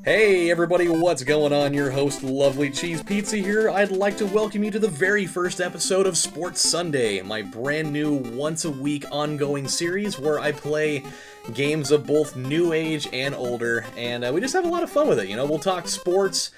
Hey everybody, what's going on? Your host, LovelyCheesePizza here. I'd like to welcome you to the very first episode of Sports Sunday, my brand new once-a-week ongoing series where I play games of both new age and older, and we just have a lot of fun with it. You know, we'll talk sports,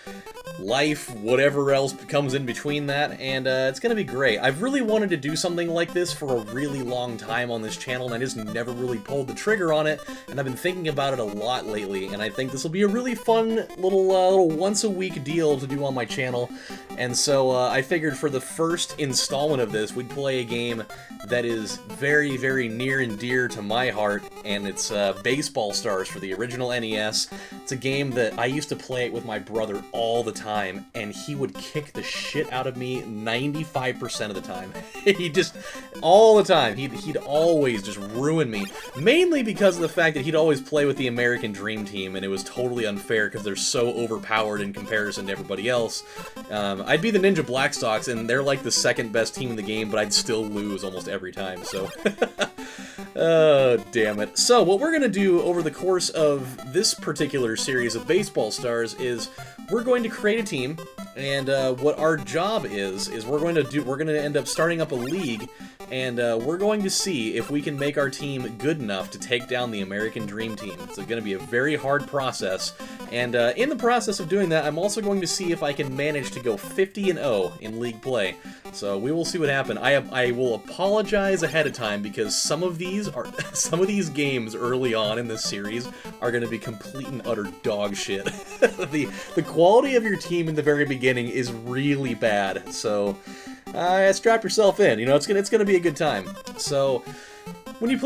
life, whatever else comes in between that, and it's gonna be great. I've really wanted to do something like this for a really long time on this channel, and I just never really pulled the trigger on it, and I've been thinking about it a lot lately, and I think this will be a really fun little once-a-week deal to do on my channel, and so I figured for the first installment of this, we'd play a game that is very, very near and dear to my heart, and it's Baseball Stars for the original NES. It's a game that I used to play it with my brother all the time, and he would kick the shit out of me 95% of the time. He just, all the time, he'd always just ruin me, mainly because of the fact that he'd always play with the American Dream Team, and it was totally unfair because they're so overpowered in comparison to everybody else. I'd be the Ninja Blackstocks, and they're like the second best team in the game, but I'd still lose almost every time, so... Oh, damn it. So, what we're going to do over the course of this particular series of Baseball Stars is we're going to create a team, and what our job is we're going to end up starting up a league, and we're going to see if we can make our team good enough to take down the American Dream Team. It's going to be a very hard process, and in the process of doing that, I'm also going to see if I can manage to go 50-0 in league play. So we will see what happens. I will apologize ahead of time because some of these games early on in this series are going to be complete and utter dog shit. The quality of your team in the very beginning is really bad. So strap yourself in. You know, it's gonna be a good time. So when you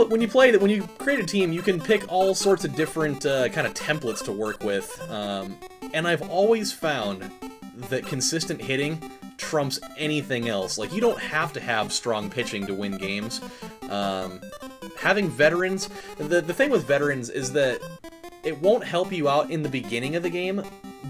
create a team, you can pick all sorts of different kind of templates to work with. And I've always found that consistent hitting trumps anything else. Like, you don't have to have strong pitching to win games. Having veterans, the thing with veterans is that it won't help you out in the beginning of the game,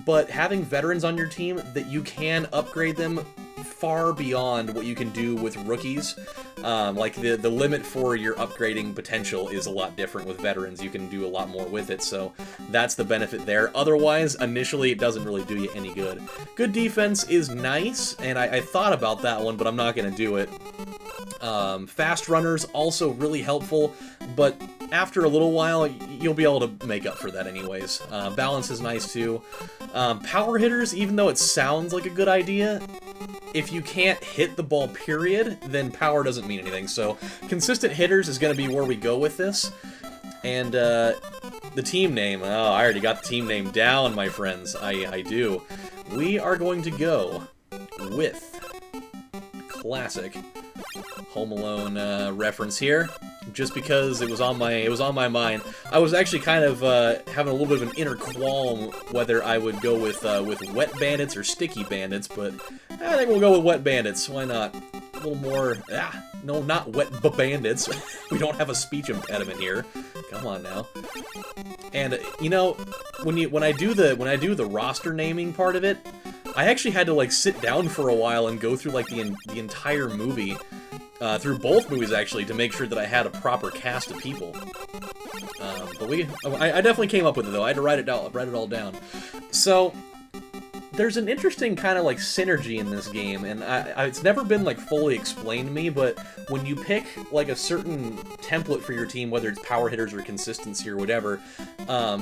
but having veterans on your team that you can upgrade them far beyond what you can do with rookies. Like, the limit for your upgrading potential is a lot different with veterans. You can do a lot more with it, so that's the benefit there. Otherwise, initially, it doesn't really do you any good. Good defense is nice, and I thought about that one, but I'm not going to do it. Fast runners, also really helpful, but after a little while, you'll be able to make up for that anyways. Balance is nice, too. Power hitters, even though it sounds like a good idea, if you can't hit the ball, period, then power doesn't mean anything. So, consistent hitters is going to be where we go with this. And, the team name. Oh, I already got the team name down, my friends. I do. We are going to go with classic Home Alone reference here, just because it was on my mind. I was actually kind of having a little bit of an inner qualm whether I would go with Wet Bandits or Sticky Bandits, but I think we'll go with Wet Bandits. Why not? A little more. No, not Wet Bandits. We don't have a speech impediment here. Come on now. And you know, when I do the roster naming part of it, I actually had to like sit down for a while and go through like the entire movie. Through both movies, actually, to make sure that I had a proper cast of people. But I definitely came up with it, though. I had to write it all down. So, there's an interesting kind of, like, synergy in this game, and it's never been, like, fully explained to me, but when you pick, like, a certain template for your team, whether it's power hitters or consistency or whatever,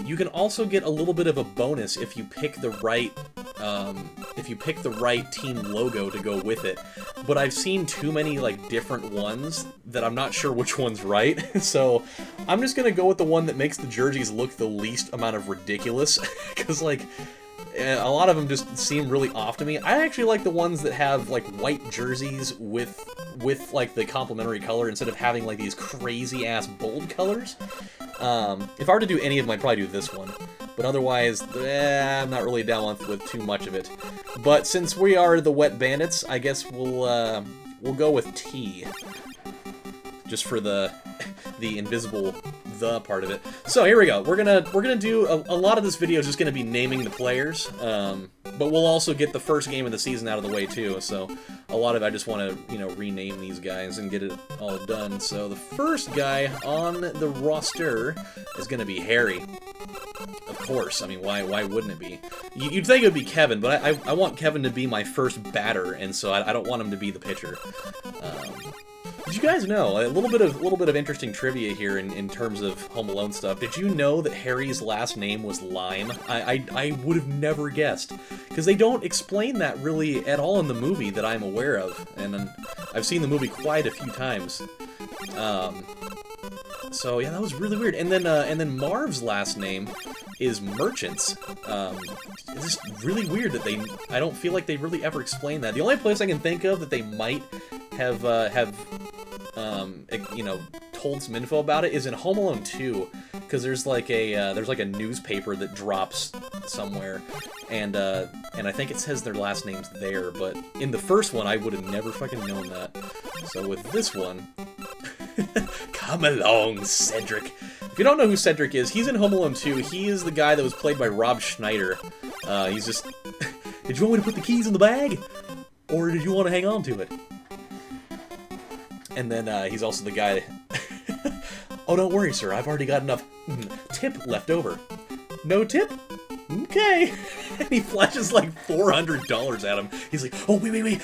you can also get a little bit of a bonus if you pick the right team logo to go with it. But I've seen too many, like, different ones that I'm not sure which one's right, so I'm just gonna go with the one that makes the jerseys look the least amount of ridiculous, because, like, a lot of them just seem really off to me. I actually like the ones that have, like, white jerseys with like, the complementary color instead of having, like, these crazy-ass bold colors. If I were to do any of them, I'd probably do this one. But otherwise, I'm not really down with too much of it. But since we are the Wet Bandits, I guess we'll go with T. Just for the invisible the part of it. So here we go. We're gonna do a lot of this video is just gonna be naming the players, but we'll also get the first game of the season out of the way too. So a lot of it, I just want to rename these guys and get it all done. So the first guy on the roster is gonna be Harry. Of course. I mean, why wouldn't it be? You'd think it would be Kevin, but I want Kevin to be my first batter, and so I don't want him to be the pitcher. Did you guys know a little bit of interesting trivia here in terms of Home Alone stuff? Did you know that Harry's last name was Lime? I would have never guessed, because they don't explain that really at all in the movie that I'm aware of, and I've seen the movie quite a few times. So yeah, that was really weird. And then Marv's last name is Merchants. It's just really weird that I don't feel like they really ever explain that. The only place I can think of that they might have you know, told some info about it is in Home Alone 2, because there's like a newspaper that drops somewhere, and I think it says their last names there, but in the first one I would have never fucking known that. So with this one, come along, Cedric. If you don't know who Cedric is, he's in Home Alone 2. He is the guy that was played by Rob Schneider. He's just, did you want me to put the keys in the bag, or did you want to hang on to it? And then he's also the guy. Oh, don't worry, sir. I've already got enough tip left over. No tip? Okay. And he flashes like $400 at him. He's like, oh, wait.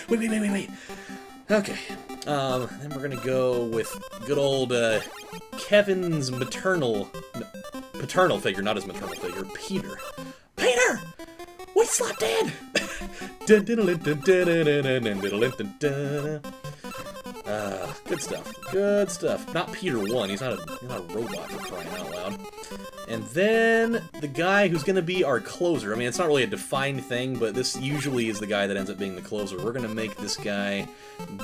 Okay. Then we're gonna go with good old Kevin's paternal figure, not his maternal figure, Peter. Peter! We slept in! Good stuff. Not Peter 1, he's not a robot, for crying out loud. And then the guy who's going to be our closer. I mean, it's not really a defined thing, but this usually is the guy that ends up being the closer. We're going to make this guy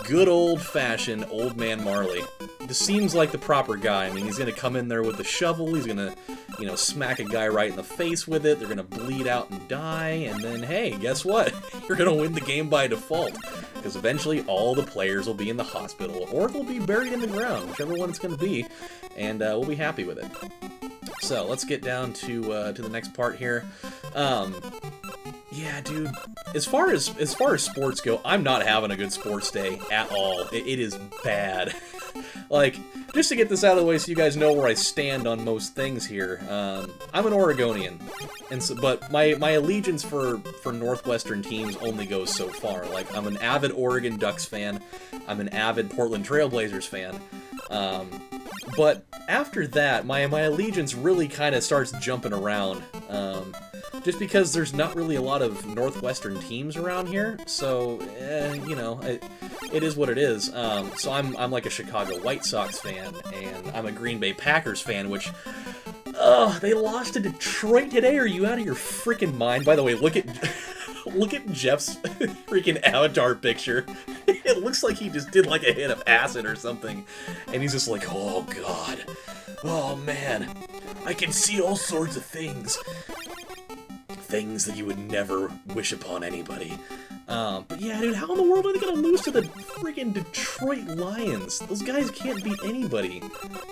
good old-fashioned Old Man Marley. This seems like the proper guy. I mean, he's going to come in there with a shovel, he's going to, you know, smack a guy right in the face with it, they're going to bleed out and die, and then, hey, guess what? You're going to win the game by default. Because eventually all the players will be in the hospital, or they'll be buried in the ground, whichever one it's going to be, and we'll be happy with it. So let's get down to the next part here. Yeah, dude. As far as sports go, I'm not having a good sports day at all. It is bad. Like, just to get this out of the way so you guys know where I stand on most things here. I'm an Oregonian, and so, but my allegiance for Northwestern teams only goes so far. Like, I'm an avid Oregon Ducks fan. I'm an avid Portland Trail Blazers fan. But after that, my allegiance really kind of starts jumping around. Just because there's not really a lot of Northwestern teams around here, so, you know, it is what it is. So I'm like a Chicago White Sox fan, and I'm a Green Bay Packers fan, which, they lost to Detroit today? Are you out of your freaking mind? By the way, look at Jeff's freaking avatar picture. It looks like he just did like a hit of acid or something, and he's just like, oh god, oh man, I can see all sorts of things. Things that you would never wish upon anybody. But yeah, dude, how in the world are they gonna lose to the freaking Detroit Lions? Those guys can't beat anybody.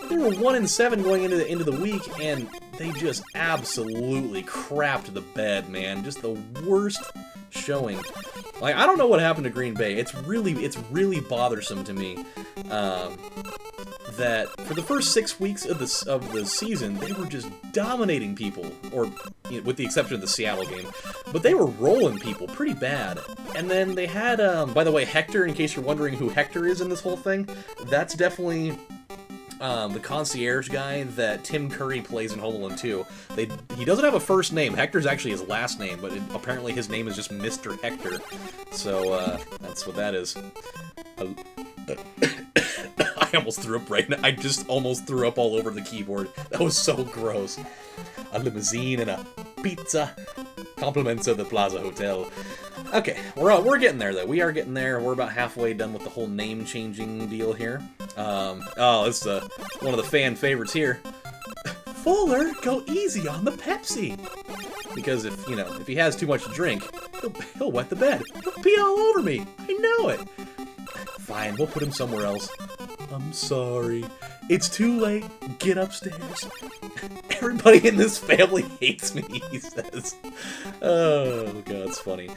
They were 1-7 going into the week, and they just absolutely crapped the bed, man. Just the worst showing. Like, I don't know what happened to Green Bay. It's really bothersome to me. That for the first 6 weeks of the season, they were just dominating people, or you know, with the exception of the Seattle game, but they were rolling people pretty bad. And then they had, by the way, Hector, in case you're wondering who Hector is in this whole thing, that's definitely the concierge guy that Tim Curry plays in Home Alone 2. He doesn't have a first name. Hector's actually his last name, but apparently his name is just Mr. Hector. So that's what that is. I almost threw up right now. I just almost threw up all over the keyboard. That was so gross. A limousine and a pizza. Compliments of the Plaza Hotel. Okay, we're getting there, though. We are getting there. We're about halfway done with the whole name-changing deal here. Oh, it's one of the fan favorites here. Fuller, go easy on the Pepsi. Because if he has too much to drink, he'll wet the bed. He'll pee all over me. I know it. Fine, we'll put him somewhere else. I'm sorry. It's too late. Get upstairs. Everybody in this family hates me, he says. Oh, God, it's funny.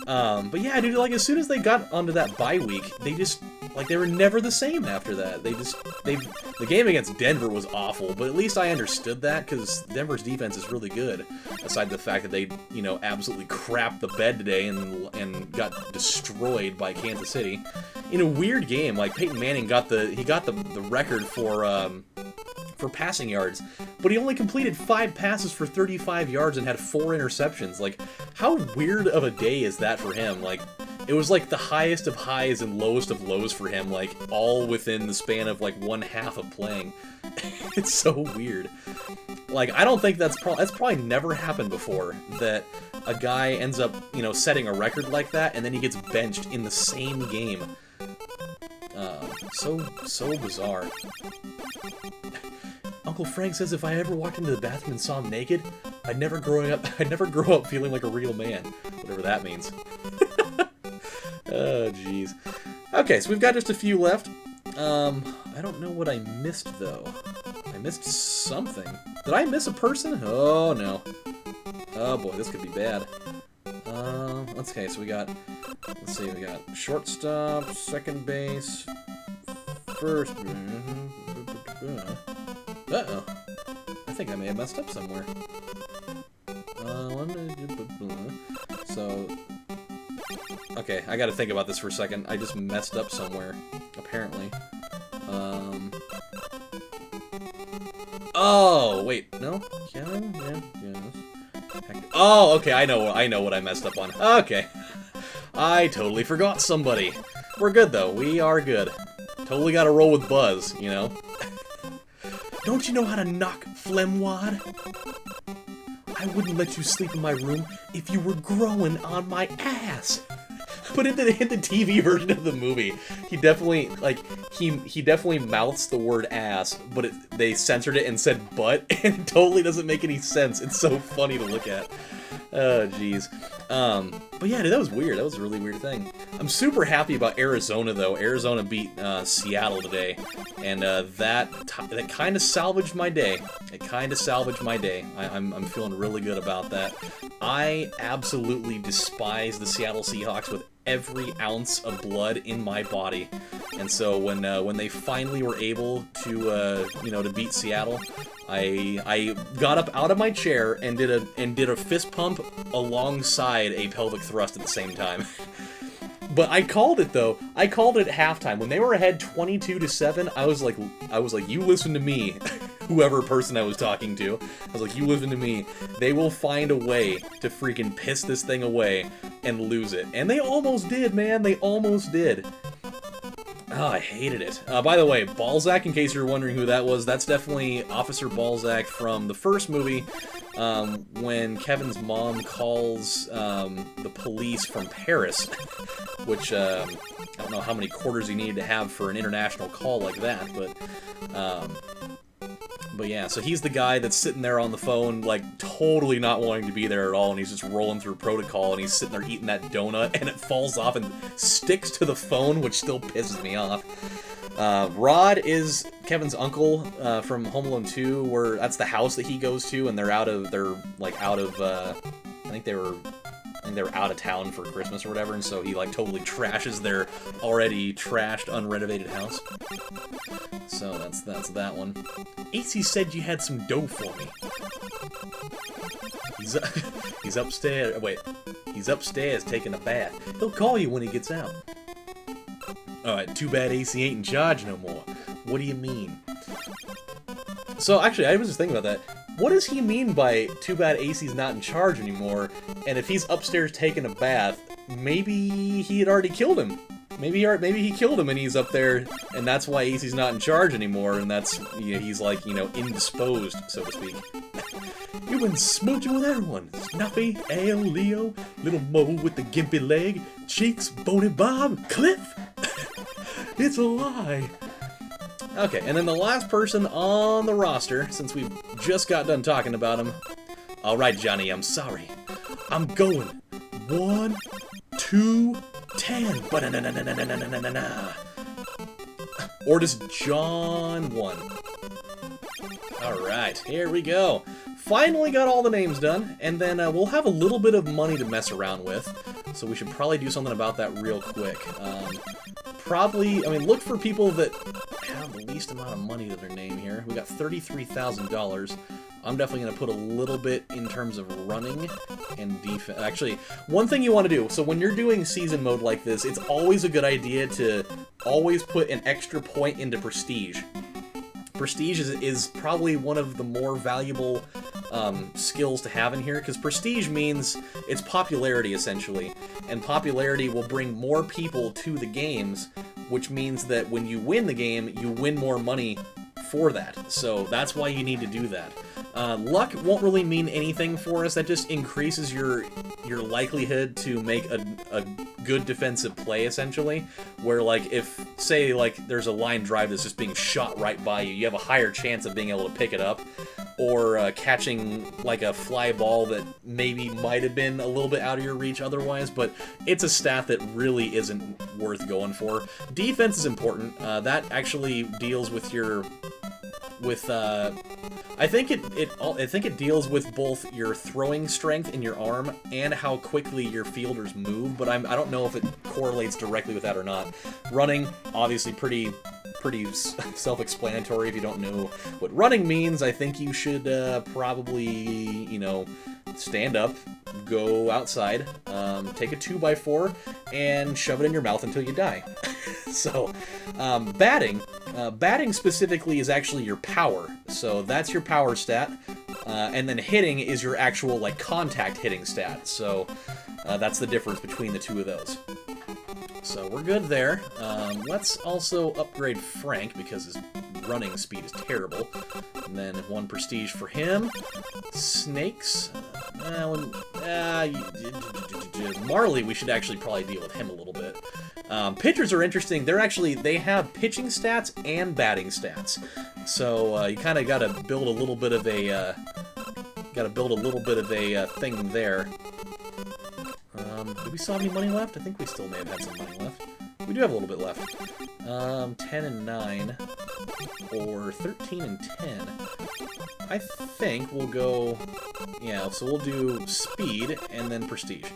But yeah, dude, like, as soon as they got onto that bye week, they just, like, they were never the same after that. The game against Denver was awful, but at least I understood that, because Denver's defense is really good, aside the fact that they, you know, absolutely crapped the bed today and got destroyed by Kansas City. In a weird game, like, Peyton Manning got the record for passing yards, but he only completed 5 passes for 35 yards and had 4 interceptions. Like, how weird of a day is that for him? Like, it was like the highest of highs and lowest of lows for him, like, all within the span of, like, 1/2 of playing. It's so weird. Like, I don't think that's probably never happened before, that a guy ends up, you know, setting a record like that, and then he gets benched in the same game. So bizarre. Uncle Frank says if I ever walked into the bathroom and saw him naked, I'd never grow up feeling like a real man. Whatever that means. Oh, jeez. Okay, so we've got just a few left. I don't know what I missed, though. I missed something. Did I miss a person? Oh, no. Oh, boy, this could be bad. Okay, so we got shortstop, second base, first... Uh-oh. I think I may have messed up somewhere. So... Okay, I gotta think about this for a second. I just messed up somewhere, apparently. Oh, wait, no? Kevin? Yeah, yes. Oh, okay, I know what I messed up on. Okay. I totally forgot somebody. We're good, though. We are good. Totally gotta roll with Buzz, you know? Don't you know how to knock, Flemwad? I wouldn't let you sleep in my room if you were growing on my ass. But in the TV version of the movie, he definitely, like, he definitely mouths the word ass, but they censored it and said butt, and it totally doesn't make any sense. It's so funny to look at. Oh, jeez. But yeah, dude, that was weird. That was a really weird thing. I'm super happy about Arizona, though. Arizona beat Seattle today, and that kind of salvaged my day. It kind of salvaged my day. I'm feeling really good about that. I absolutely despise the Seattle Seahawks with every ounce of blood in my body, and so when they finally were able to to beat Seattle, I got up out of my chair and did a fist pump alongside a pelvic thrust at the same time. But I called it, though. I called it at halftime. When they were ahead 22-7, I was like, you listen to me. Whoever person I was talking to. I was like, you listen to me. They will find a way to freaking piss this thing away and lose it. And they almost did, man. They almost did. Oh, I hated it. By the way, Balzac, in case you're wondering who that was, that's definitely Officer Balzac from the first movie, when Kevin's mom calls the police from Paris, which, I don't know how many quarters he needed to have for an international call like that, but yeah, so he's the guy that's sitting there on the phone, like, totally not wanting to be there at all, and he's just rolling through protocol, and he's sitting there eating that donut, and it falls off and sticks to the phone, which still pisses me off. Rod is Kevin's uncle from Home Alone 2, where that's the house that he goes to, and they're I think they were out of town for Christmas or whatever, and so he, like, totally trashes their already trashed, unrenovated house. So that's that one. AC said you had some dough for me. He's upstairs. Wait, he's upstairs taking a bath. He'll call you when he gets out. Alright, too bad AC ain't in charge no more. What do you mean? So, actually, I was just thinking about that. What does he mean by, too bad AC's not in charge anymore, and if he's upstairs taking a bath, maybe he had already killed him. Maybe he killed him and he's up there, and that's why AC's not in charge anymore, and that's, he's like, indisposed, so to speak. You've been smooching with everyone. Snuffy, Ale, Leo, Little Mo with the gimpy leg, Cheeks, Boney Bob, Cliff. It's a lie. Okay, and then the last person on the roster, since we just got done talking about him. Alright, Johnny, I'm sorry. I'm going 1, 2, 10. Ba-na-na-na-na-na-na-na-na-na. Or does John 1? Alright, here we go. Finally got all the names done, and then we'll have a little bit of money to mess around with, so we should probably do something about that real quick. Probably, I mean, look for people that have the least amount of money to their name here. We got $33,000. I'm definitely going to put a little bit in terms of running and defense. Actually, one thing you want to do, so when you're doing season mode like this, it's always a good idea to always put an extra point into prestige. Prestige is probably one of the more valuable skills to have in here, because prestige means it's popularity, essentially. And popularity will bring more people to the games, which means that when you win the game, you win more money for that. So that's why you need to do that. Luck won't really mean anything for us. That just increases your likelihood to make a good defensive play, essentially. Where, like, if, say, like, there's a line drive that's just being shot right by you, you have a higher chance of being able to pick it up. Or catching, like, a fly ball that maybe might have been a little bit out of your reach otherwise, but it's a stat that really isn't worth going for. Defense is important. That actually deals with your... I think it deals with both your throwing strength in your arm and how quickly your fielders move, but I don't know if it correlates directly with that or not. Running, obviously pretty self-explanatory. If you don't know what running means, I think you should probably, you know, stand up, go outside, take a 2x4, and shove it in your mouth until you die. So, batting specifically is actually your power. So that's your power stat, and then hitting is your actual, like, contact hitting stat. So that's the difference between the two of those. So we're good there. Let's also upgrade Frank, because his running speed is terrible. And then 1 prestige for him. Snakes. Marley, we should actually probably deal with him a little bit. Pitchers are interesting. They have pitching stats and batting stats. So you kind of got to build a little bit of a thing there. Do we still have any money left? I think we still may have had some money left. We do have a little bit left. 10 and 9, or 13 and 10. I think we'll go, yeah, so we'll do speed and then prestige.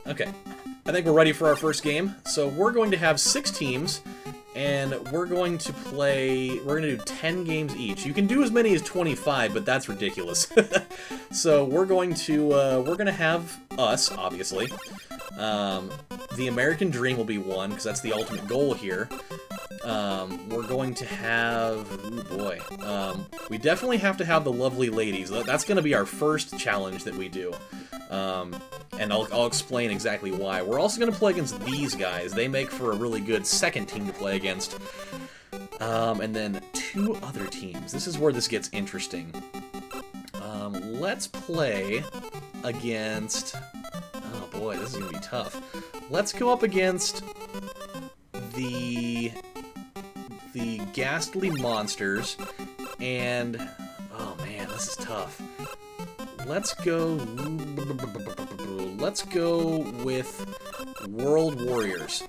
Okay, I think we're ready for our first game. So we're going to have 6 teams, and we're going to do 10 games each. You can do as many as 25, but that's ridiculous. So we're going to have us, obviously. The American Dream will be 1, because that's the ultimate goal here. We're going to have... Ooh, boy. We definitely have to have the Lovely Ladies. That's going to be our first challenge that we do. And I'll explain exactly why. We're also going to play against these guys. They make for a really good second team to play against. And then 2 other teams. This is where this gets interesting. Let's play against... Oh boy, this is going to be tough. Let's go up against the Ghastly Monsters, and... Oh man, this is tough. Let's go with World Warriors.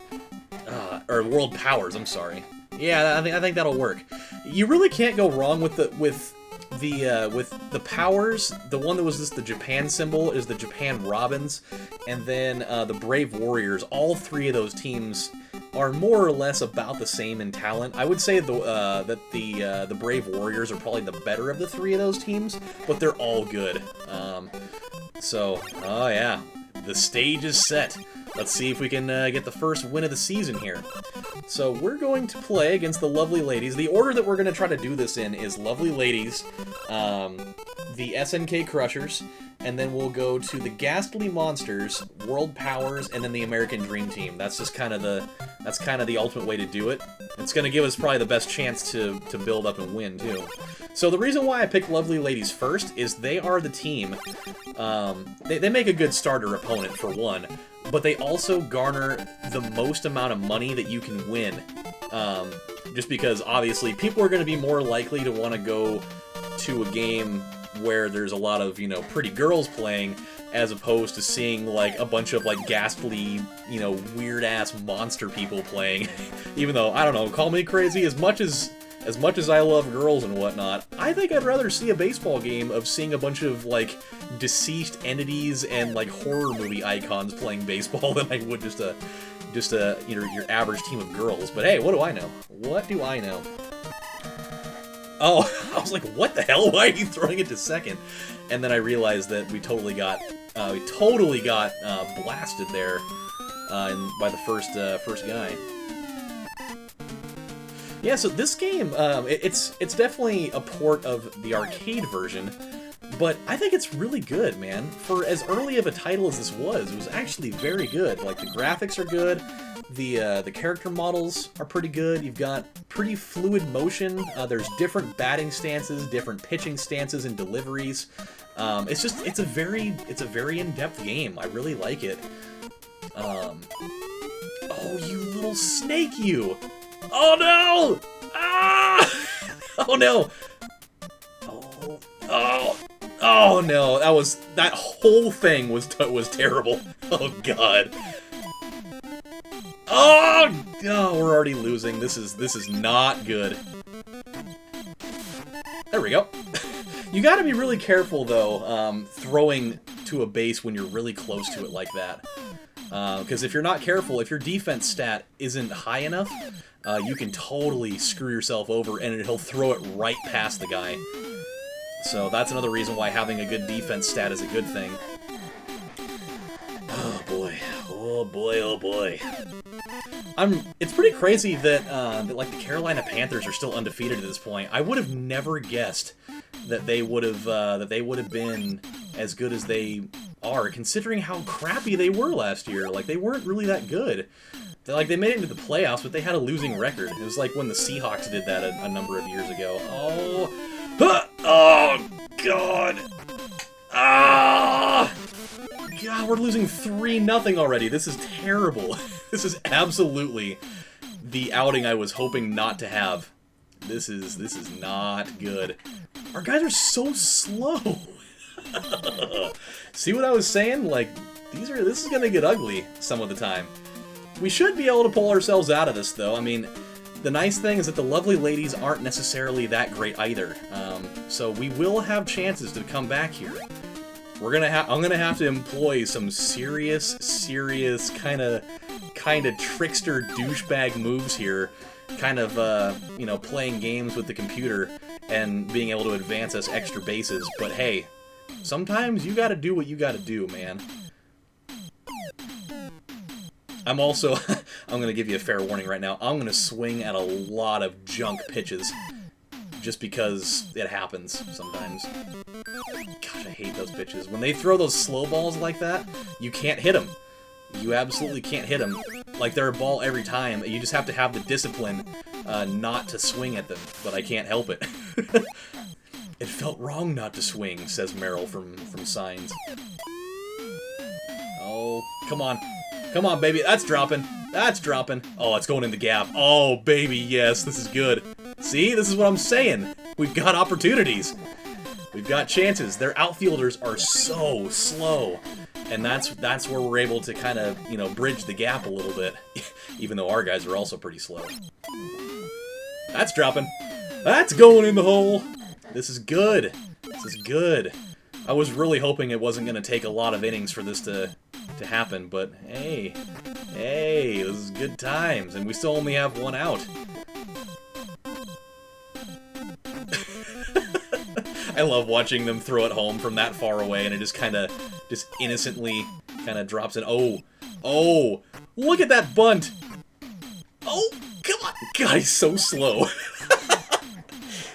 Or World Powers, I'm sorry. Yeah, I think that'll work. You really can't go wrong with the powers. The one that was just the Japan symbol is the Japan Robins, and then the Brave Warriors. All 3 of those teams are more or less about the same in talent. I would say that the Brave Warriors are probably the better of the 3 of those teams, but they're all good. Oh yeah, the stage is set. Let's see if we can get the first win of the season here. So we're going to play against the Lovely Ladies. The order that we're going to try to do this in is Lovely Ladies, the SNK Crushers, and then we'll go to the Ghastly Monsters, World Powers, and then the American Dream Team. That's just kind of the ultimate way to do it. It's going to give us probably the best chance to build up and win too. So the reason why I picked Lovely Ladies first is they are the team. They make a good starter opponent for one, but they also garner the most amount of money that you can win. Just because obviously people are going to be more likely to want to go to a game where there's a lot of, pretty girls playing, as opposed to seeing, like, a bunch of, like, ghastly, weird-ass monster people playing. Even though, I don't know, call me crazy, as much as I love girls and whatnot, I think I'd rather see a baseball game of seeing a bunch of, like, deceased entities and, like, horror movie icons playing baseball than I would just your average team of girls. But hey, what do I know? What do I know? Oh, I was like, what the hell? Why are you throwing it to second? And then I realized that we totally got blasted there by the first guy. Yeah, so this game, it's definitely a port of the arcade version, but I think it's really good, man. For as early of a title as this was, it was actually very good. Like, the graphics are good, the character models are pretty good, you've got pretty fluid motion, there's different batting stances, different pitching stances and deliveries. It's a very in-depth game. I really like it. Oh, you little snake, you! Oh no! Ah! Oh no! Oh no! That whole thing was terrible. Oh god. Oh, we're already losing. This is not good. There we go. You gotta be really careful though, throwing to a base when you're really close to it like that. Because if you're not careful, if your defense stat isn't high enough, you can totally screw yourself over and he'll throw it right past the guy. So that's another reason why having a good defense stat is a good thing. Oh boy. Oh boy, oh boy. It's pretty crazy that, like, the Carolina Panthers are still undefeated at this point. I would have never guessed that they would have been as good as they are, considering how crappy they were last year. Like, they weren't really that good. They made it into the playoffs, but they had a losing record. It was like when the Seahawks did that a number of years ago. Oh, oh God! Ah! God, we're losing 3-0 already. This is terrible. This is absolutely the outing I was hoping not to have. This is not good. Our guys are so slow. See what I was saying? Like, this is gonna get ugly some of the time. We should be able to pull ourselves out of this, though. I mean, the nice thing is that the lovely ladies aren't necessarily that great either. So we will have chances to come back here. I'm gonna have to employ some serious kind of trickster douchebag moves here, kind of playing games with the computer and being able to advance us extra bases. But hey, sometimes you gotta do what you gotta do, man. I'm also, I'm gonna give you a fair warning right now, I'm gonna swing at a lot of junk pitches, just because it happens sometimes. Gosh, I hate those pitches. When they throw those slow balls like that, you can't hit them. You absolutely can't hit them. Like, they're a ball every time. You just have to have the discipline not to swing at them, but I can't help it. It felt wrong not to swing, says Meryl from Signs. Oh, come on. Come on, baby. That's dropping. That's dropping. Oh, it's going in the gap. Oh, baby, yes. This is good. See? This is what I'm saying. We've got opportunities. We've got chances. Their outfielders are so slow. And that's where we're able to kind of, bridge the gap a little bit. Even though our guys are also pretty slow. That's dropping. That's going in the hole. This is good. This is good. I was really hoping it wasn't going to take a lot of innings for this to happen, but hey, this is good times, and we still only have one out. I love watching them throw it home from that far away, and it just innocently drops in. Oh, look at that bunt. Oh, come on. God, he's so slow.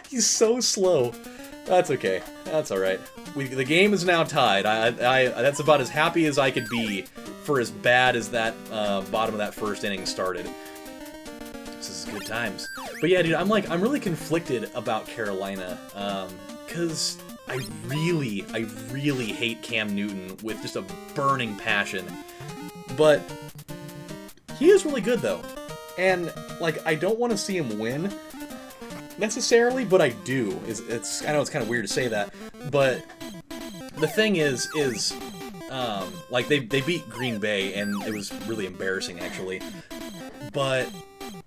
He's so slow. That's okay. That's alright. The game is now tied. That's about as happy as I could be for as bad as that bottom of that first inning started. This is good times. But yeah, dude, I'm really conflicted about Carolina, because I really hate Cam Newton with just a burning passion. But he is really good, though. And, I don't want to see him win, necessarily, but I do. I know it's kind of weird to say that, but the thing is, like, they beat Green Bay, and it was really embarrassing, actually. But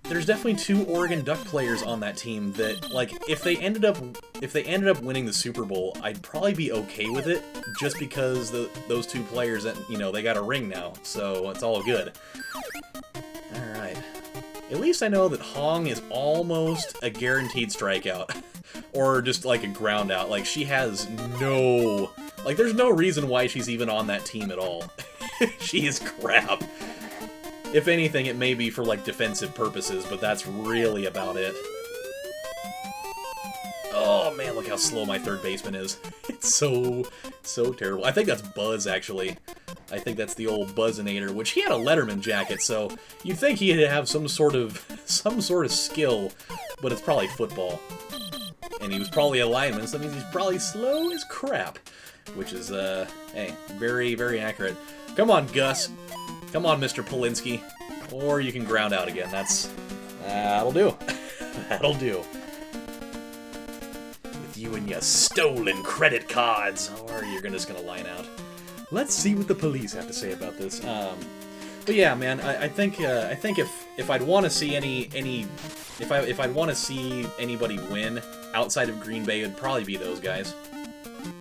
there's definitely 2 Oregon Duck players on that team that, like, if they ended up winning the Super Bowl, I'd probably be okay with it, just because those 2 players, that, you know, they got a ring now, so it's all good. All right. At least I know that Hong is almost a guaranteed strikeout, or just like a ground out. Like, she has no, like, there's no reason why she's even on that team at all. She is crap. If anything, it may be for, like, defensive purposes, but that's really about it. Oh, man, look how slow my third baseman is. It's so terrible. I think that's Buzz, actually. I think that's the old Buzzinator, which he had a Letterman jacket, so you'd think he'd have some sort of skill, but it's probably football. And he was probably a lineman, so that means he's probably slow as crap. Which is, hey, very, very accurate. Come on, Gus. Come on, Mr. Polinsky. Or you can ground out again. That'll do. That'll do. With you and your stolen credit cards. Or you're just gonna line out. Let's see what the police have to say about this. But yeah, man, I think if I'd want to see if I'd want to see anybody win outside of Green Bay, it'd probably be those guys.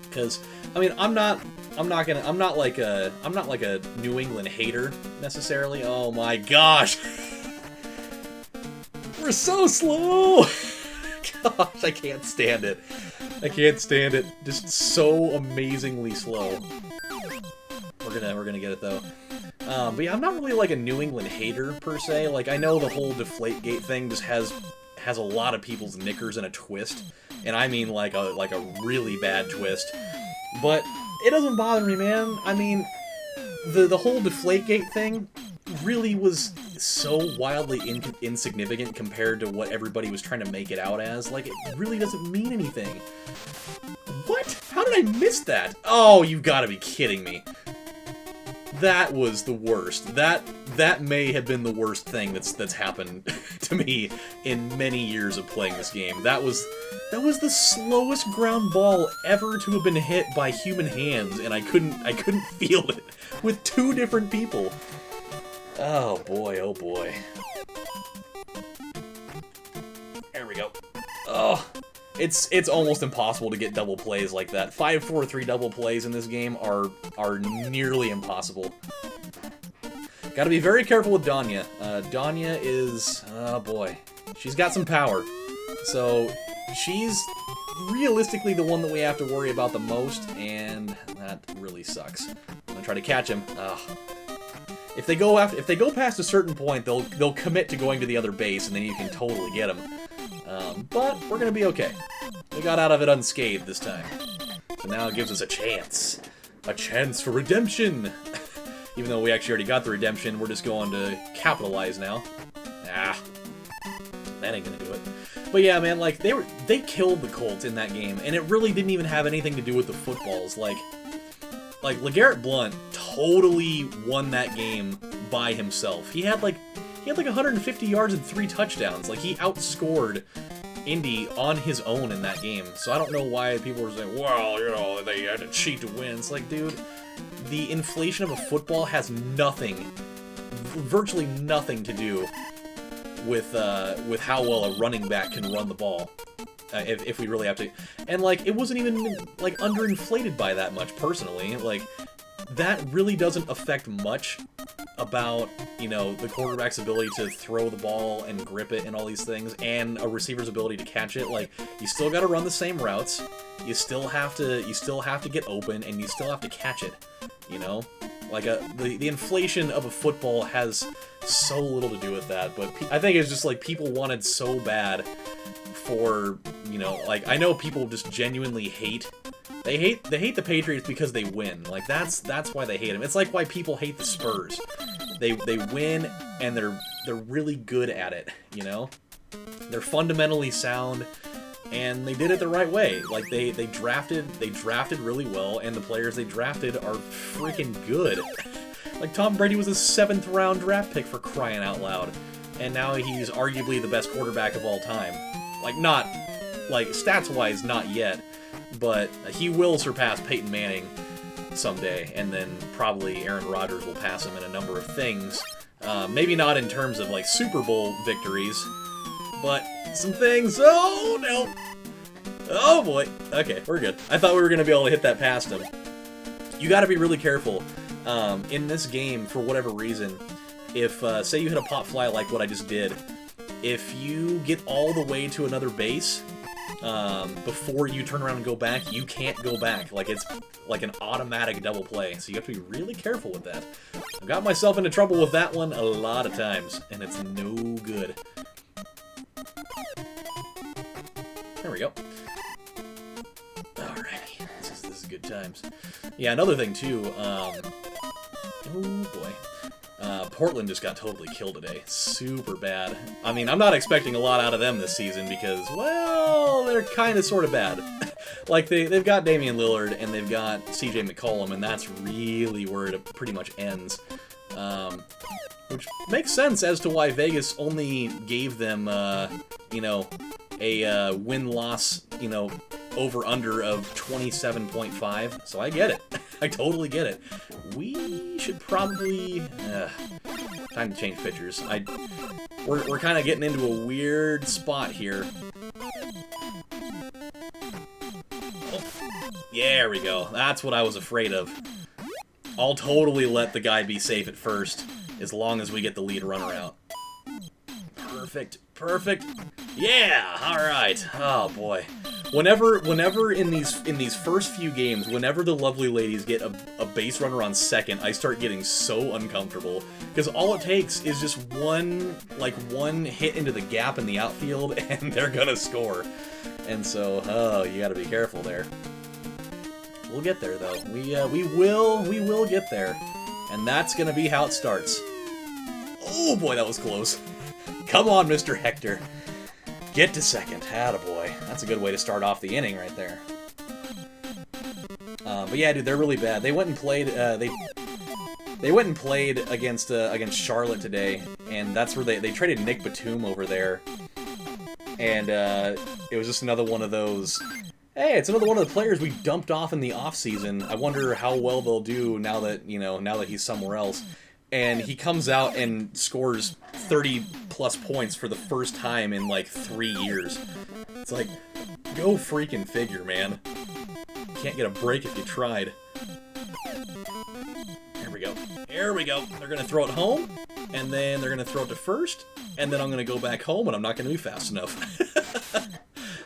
Because I mean, I'm not like a New England hater necessarily. Oh my gosh, we're so slow. Gosh, I can't stand it. I can't stand it. Just so amazingly slow. We're gonna get it though. But yeah, I'm not really like a New England hater per se. Like, I know the whole Deflategate thing just has a lot of people's knickers in a twist, and I mean like a really bad twist. But it doesn't bother me, man. I mean, the whole Deflategate thing really was so wildly insignificant compared to what everybody was trying to make it out as. Like, it really doesn't mean anything. What? How did I miss that? Oh, you've got to be kidding me. That was the worst. That may have been the worst thing that's happened to me in many years of playing this game. That was the slowest ground ball ever to have been hit by human hands, and I couldn't feel it with 2 different people. Oh boy, oh boy. There we go. Oh, it's almost impossible to get double plays like that. 5-4-3 double plays in this game are nearly impossible. Gotta be very careful with Danya. Danya is, oh boy, she's got some power. So she's realistically the one that we have to worry about the most, and that really sucks. I'm gonna try to catch him. Ugh. If they go past a certain point, they'll commit to going to the other base, and then you can totally get them. But we're gonna be okay. We got out of it unscathed this time, so now it gives us a chance for redemption. Even though we actually already got the redemption, we're just going to capitalize now. Ah, that ain't gonna do it. But yeah, man, like they killed the Colts in that game, and it really didn't even have anything to do with the footballs. Like LeGarrette Blount totally won that game by himself. He had like 150 yards and 3 touchdowns. Like, he outscored Indy on his own in that game. So I don't know why people were saying, well, you know, they had to cheat to win. It's like, dude, the inflation of a football has virtually nothing to do with how well a running back can run the ball. If we really have to. And, like, it wasn't even, like, underinflated by that much, personally. Like, that really doesn't affect much about, you know, the quarterback's ability to throw the ball and grip it and all these things, and a receiver's ability to catch it. Like, you still got to run the same routes. You still have to get open, and you still have to catch it. You know, like the inflation of a football has so little to do with that. But I think it's just like people wanted so bad for, you know, like, I know people just genuinely hate. They hate the Patriots because they win. Like, that's why they hate them. It's like why people hate the Spurs. They win, and they're really good at it, you know? They're fundamentally sound, and they did it the right way. Like, they drafted really well, and the players they drafted are freaking good. Like, Tom Brady was a 7th round draft pick, for crying out loud. And now he's arguably the best quarterback of all time. Like, not, like, stats-wise, not yet, but he will surpass Peyton Manning someday, and then probably Aaron Rodgers will pass him in a number of things. Maybe not in terms of, like, Super Bowl victories, but some things. Oh, no! Oh, boy. Okay, we're good. I thought we were going to be able to hit that past him. You got to be really careful. In this game, for whatever reason, if, say you hit a pop fly like what I just did, if you get all the way to another base, before you turn around and go back, you can't go back. Like, it's like an automatic double play, so you have to be really careful with that. I've got myself into trouble with that one a lot of times, and it's no good. There we go. Alrighty, this is good times. Yeah, another thing, too, oh boy. Portland just got totally killed today. Super bad. I mean, I'm not expecting a lot out of them this season because, well, they're kind of sort of bad. Like, they've got Damian Lillard and they've got CJ McCollum, and that's really where it pretty much ends. Which makes sense as to why Vegas only gave them, you know, a win-loss, you know, over-under of 27.5, so I get it. I totally get it. We should probably... time to change pitchers. We're kind of getting into a weird spot here. Oh, there we go. That's what I was afraid of. I'll totally let the guy be safe at first, as long as we get the lead runner out. Perfect. Perfect. Yeah! Alright. Oh, boy. Whenever in these first few games, whenever the lovely ladies get a base runner on second, I start getting so uncomfortable. Because all it takes is just one hit into the gap in the outfield, and they're gonna score. And so, oh, you gotta be careful there. We'll get there, though. We will get there. And that's gonna be how it starts. Oh, boy, that was close. Come on, Mr. Hector. Get to second. Attaboy. That's a good way to start off the inning right there. But yeah, dude, they're really bad. They went and played. They went and played against Charlotte today, and that's where they traded Nick Batum over there. And it was just another one of those. Hey, it's another one of the players we dumped off in the offseason. I wonder how well they'll do now that he's somewhere else. And he comes out and scores 30-plus points for the first time in, like, 3 years. It's like, go freaking figure, man. Can't get a break if you tried. There we go. There we go. They're going to throw it home, and then they're going to throw it to first, and then I'm going to go back home, and I'm not going to be fast enough.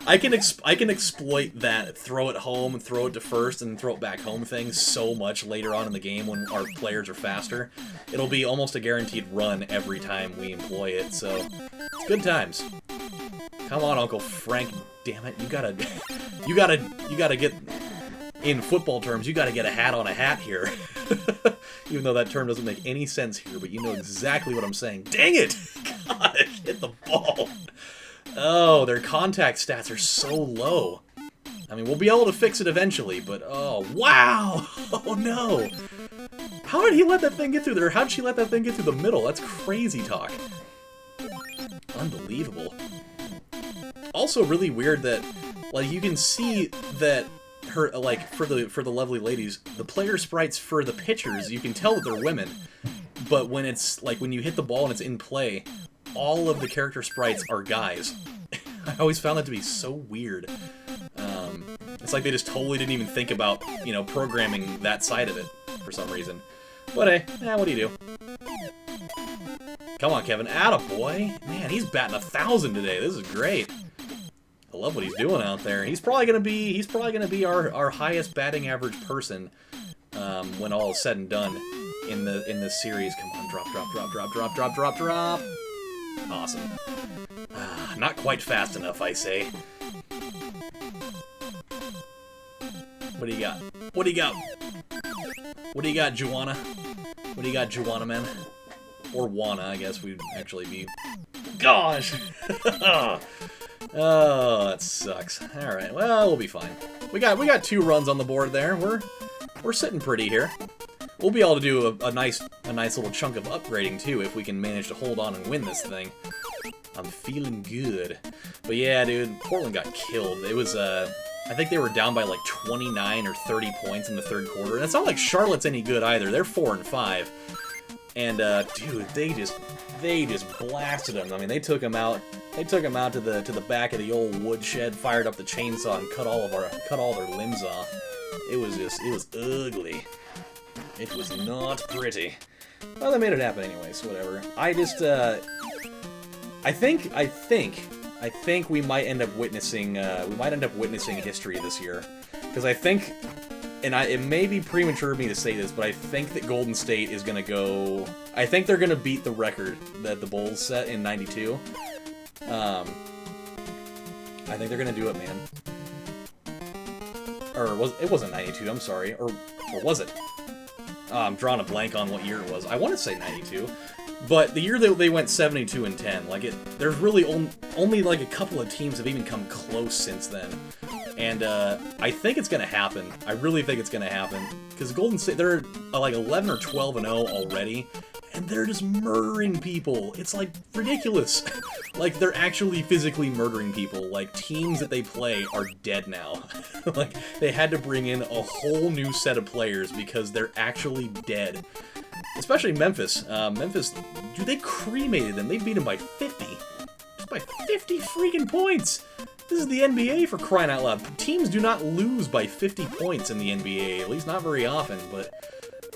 I can exploit that throw it home and throw it to first and throw it back home thing so much later on in the game when our players are faster. It'll be almost a guaranteed run every time we employ it, so it's good times. Come on, Uncle Frank, damn it, you gotta get, in football terms, you gotta get a hat on a hat here. Even though that term doesn't make any sense here, but you know exactly what I'm saying. Dang it! Gosh, hit the ball. Oh, their contact stats are so low. I mean, we'll be able to fix it eventually, but oh, wow! Oh, no! How did he let that thing get through there? How did she let that thing get through the middle? That's crazy talk. Unbelievable. Also really weird that, like, you can see that her, like, for the lovely ladies, the player sprites for the pitchers, you can tell that they're women, but when it's, like, when you hit the ball and it's in play, all of the character sprites are guys. I always found that to be so weird. It's like they just totally didn't even think about, you know, programming that side of it for some reason. But hey, what do you do? Come on, Kevin. Attaboy. Man, he's batting 1,000 today. This is great. I love what he's doing out there. He's probably gonna be our highest batting average person when all is said and done in this series. Come on, drop, drop, drop, drop, drop, drop, drop, drop. Awesome. Not quite fast enough, I say. What do you got? What do you got? What do you got, Juana? What do you got, Juana, man? Or Juana, I guess we'd actually be. Gosh! Oh, that sucks. Alright, well, we'll be fine. We got 2 runs on the board there. We're sitting pretty here. We'll be able to do a nice little chunk of upgrading, too, if we can manage to hold on and win this thing. I'm feeling good. But yeah, dude, Portland got killed. It was, I think they were down by like 29 or 30 points in the third quarter. And it's not like Charlotte's any good either. They're 4-5. And, dude, they just blasted them. I mean, they took them out. They took them out to the back of the old woodshed, fired up the chainsaw, and cut all their limbs off. It was ugly. It was not pretty. Well, they made it happen anyways. Whatever. I just, I think we might end up witnessing history this year, because I think, and it may be premature of me to say this, but I think that Golden State is gonna go. I think they're gonna beat the record that the Bulls set in '92. I think they're gonna do it, man. Or it wasn't '92? I'm sorry. Or was it? I'm drawing a blank on what year it was. I want to say '92. But the year that they went 72-10, like there's really only like a couple of teams have even come close since then, and I think it's gonna happen. I really think it's gonna happen because Golden State, they're like 11 or 12-0 already, and they're just murdering people. It's like ridiculous. Like they're actually physically murdering people. Like teams that they play are dead now. Like they had to bring in a whole new set of players because they're actually dead. Especially Memphis. Memphis, dude, they cremated them. They beat them by 50. Just by 50 freaking points. This is the NBA, for crying out loud. Teams do not lose by 50 points in the NBA, at least not very often, but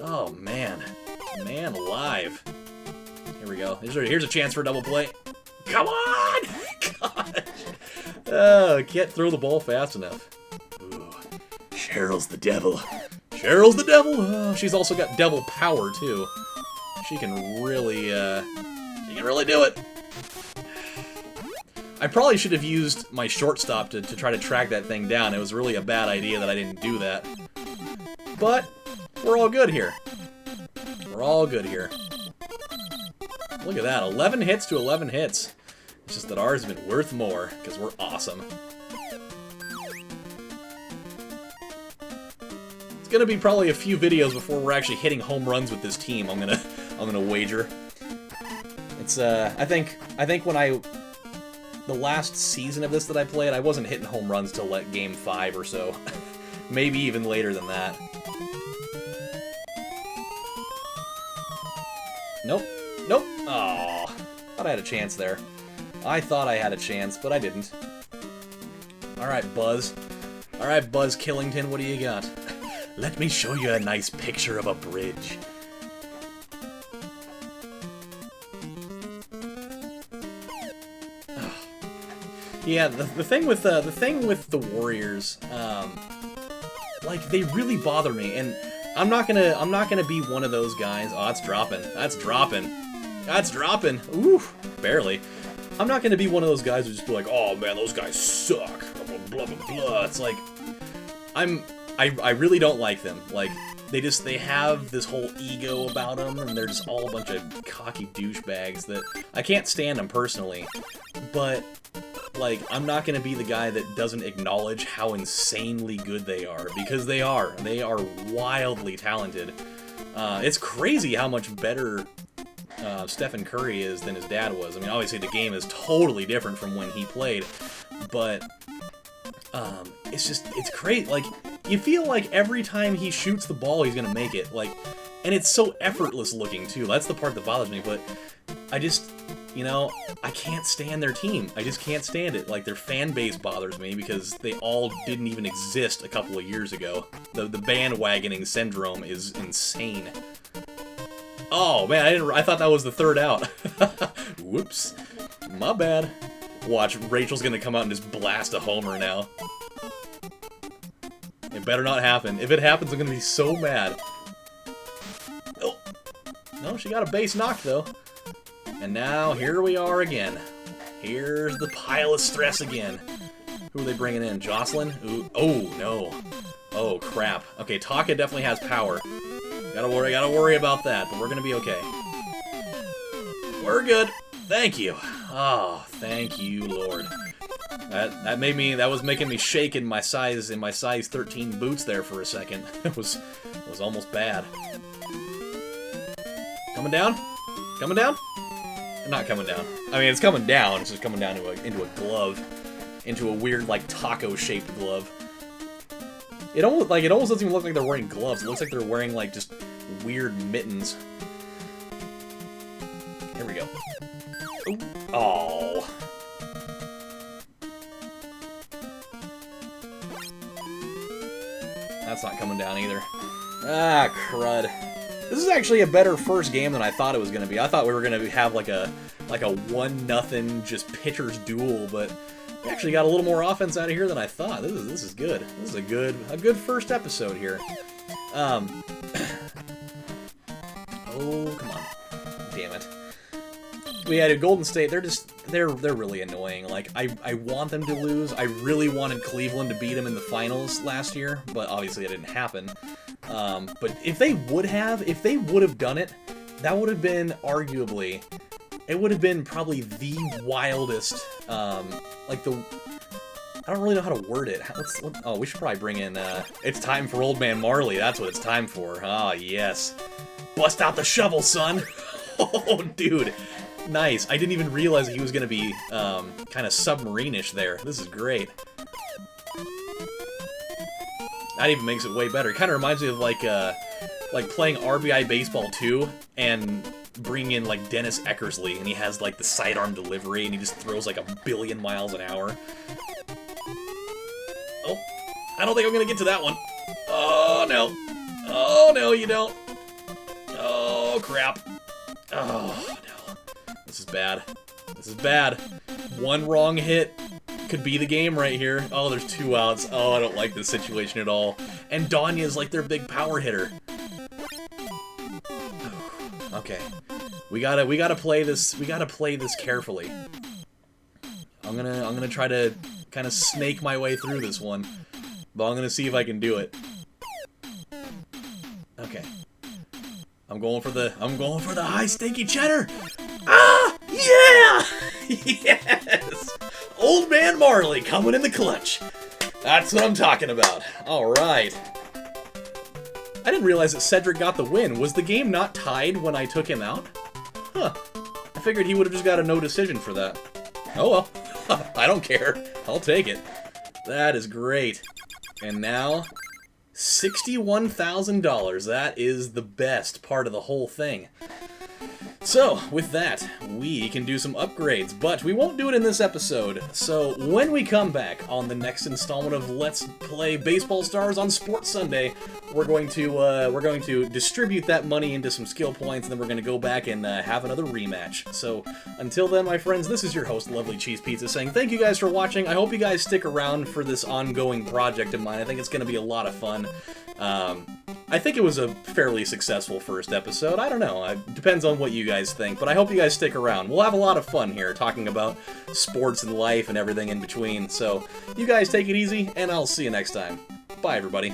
oh man. Man alive. Here we go. Here's a chance for a double play. Come on! Gosh. Oh, can't throw the ball fast enough. Ooh. Cheryl's the devil. Cheryl's the devil! Oh, she's also got devil power, too. She can really do it! I probably should have used my shortstop to try to track that thing down. It was really a bad idea that I didn't do that. But, we're all good here. We're all good here. Look at that, 11 hits to 11 hits. It's just that ours have been worth more, because we're awesome. Gonna be probably a few videos before we're actually hitting home runs with this team. I'm gonna wager. It's I think when the last season of this that I played, I wasn't hitting home runs till like game 5 or so. Maybe even later than that. Nope. Nope. Aw. Thought I had a chance there. I thought I had a chance, but I didn't. Alright, Buzz. Alright, Buzz Killington, what do you got? Let me show you a nice picture of a bridge. Yeah, the thing with the Warriors, like they really bother me, and I'm not gonna be one of those guys. Oh, that's dropping. That's dropping. That's dropping. Ooh, barely. I'm not gonna be one of those guys who just be like, oh man, those guys suck. Blah blah blah. It's like I really don't like them. Like, they have this whole ego about them, and they're just all a bunch of cocky douchebags that I can't stand them personally. But, like, I'm not gonna be the guy that doesn't acknowledge how insanely good they are, because they are. They are wildly talented. It's crazy how much better Stephen Curry is than his dad was. I mean, obviously the game is totally different from when he played, but it's crazy. Like, you feel like every time he shoots the ball, he's gonna make it. Like, and it's so effortless looking too. That's the part that bothers me. But I just, you know, I can't stand their team. I just can't stand it. Like, their fan base bothers me because they all didn't even exist a couple of years ago. The bandwagoning syndrome is insane. Oh man, I thought that was the third out. Whoops, my bad. Watch, Rachel's gonna come out and just blast a homer now. It better not happen. If it happens, I'm gonna be so mad. Oh. No, she got a base knock, though. And now, here we are again. Here's the pile of stress again. Who are they bringing in? Jocelyn? Ooh. Oh, no. Oh, crap. Okay, Taka definitely has power. Gotta worry about that, but we're gonna be okay. We're good. Thank you. Oh, thank you, Lord. That was making me shake in my size 13 boots there for a second. It was almost bad. Coming down? Coming down? Not coming down. I mean, it's coming down. It's just coming down into a glove. Into a weird, like, taco-shaped glove. It almost doesn't even look like they're wearing gloves. It looks like they're wearing, like, just weird mittens. Here we go. Ooh. Oh. That's not coming down either. Ah, crud. This is actually a better first game than I thought it was going to be. I thought we were going to have like a 1-0 just pitcher's duel, but we actually got a little more offense out of here than I thought. This is good. This is a good first episode here. Oh, come on. Damn it. We had a Golden State. They're really annoying. Like, I want them to lose. I really wanted Cleveland to beat them in the finals last year, but obviously it didn't happen. But if they would have done it, that would have been arguably, it would have been probably the wildest, like the, I don't really know how to word it. Oh, we should probably bring in, it's time for Old Man Marley. That's what it's time for. Ah, yes. Bust out the shovel, son. Oh, dude. Nice. I didn't even realize he was going to be, kind of submarine-ish there. This is great. That even makes it way better. It kind of reminds me of, like playing RBI Baseball 2 and bringing in, like, Dennis Eckersley, and he has, like, the sidearm delivery, and he just throws, like, 1,000,000,000 miles an hour. Oh, I don't think I'm going to get to that one. Oh, no. Oh, no, you don't. Oh, crap. Oh, no. This is bad. This is bad. One wrong hit could be the game right here. Oh, there's 2 outs. Oh, I don't like this situation at all. And Danya's like their big power hitter. Okay. We gotta play this carefully. I'm gonna try to kind of snake my way through this one. But I'm gonna see if I can do it. Okay. I'm going for the high stinky cheddar. Ah! Yeah! Yes! Old Man Marley coming in the clutch. That's what I'm talking about. Alright. I didn't realize that Cedric got the win. Was the game not tied when I took him out? Huh. I figured he would have just got a no decision for that. Oh well. I don't care. I'll take it. That is great. And now, $61,000. That is the best part of the whole thing. So, with that, we can do some upgrades, but we won't do it in this episode. So, when we come back on the next installment of Let's Play Baseball Stars on Sports Sunday, we're going to distribute that money into some skill points, and then we're going to go back and have another rematch. So, until then, my friends, this is your host, LovelyCheesePizza, saying thank you guys for watching. I hope you guys stick around for this ongoing project of mine. I think it's going to be a lot of fun. I think it was a fairly successful first episode. I don't know. It depends on what you guys think, but I hope you guys stick around. We'll have a lot of fun here talking about sports and life and everything in between. So, you guys take it easy, and I'll see you next time. Bye, everybody.